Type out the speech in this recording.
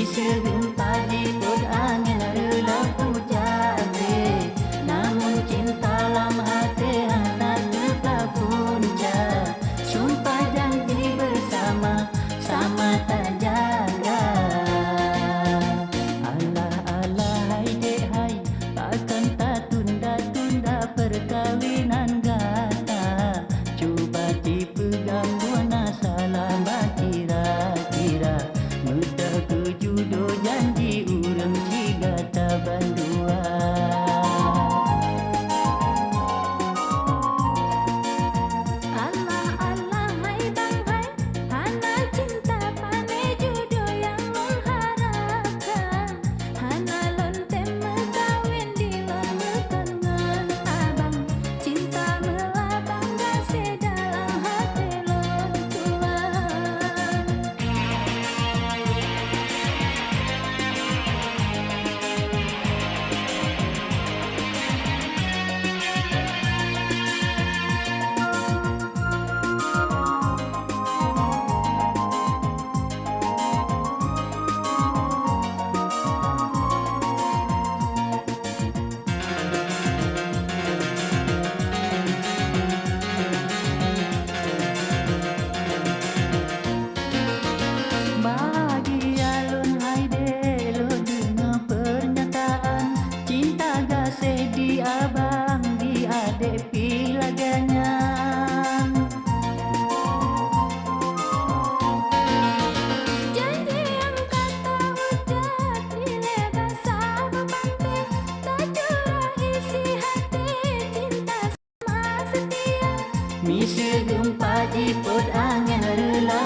Segumpa di pun angin rela hujan namun cinta dalam hati hendak tetap punca. Sumpah janji bersama sama tak jaga. Alah alah hai dek hai, takkan tak tunda-tunda perkawinan gata. Cuba dipegang buana salam kira-kira mudah kejudo janji urang jiga taban dua. Allah Allah hai bang hai, hana cinta pane judo yang mengharapkan. Hana lontem kawin di lomekan ngan abang. Cinta melabang gase dalam hati lon tuan. Bagi alun hai dek lo dengar pernyataan cinta gase di abang di adik pilaganya. Janji yang kata ucap nilai bahasa berbangkit, tak curah isi hati cinta sama setia. Mi segumpa di put angin rela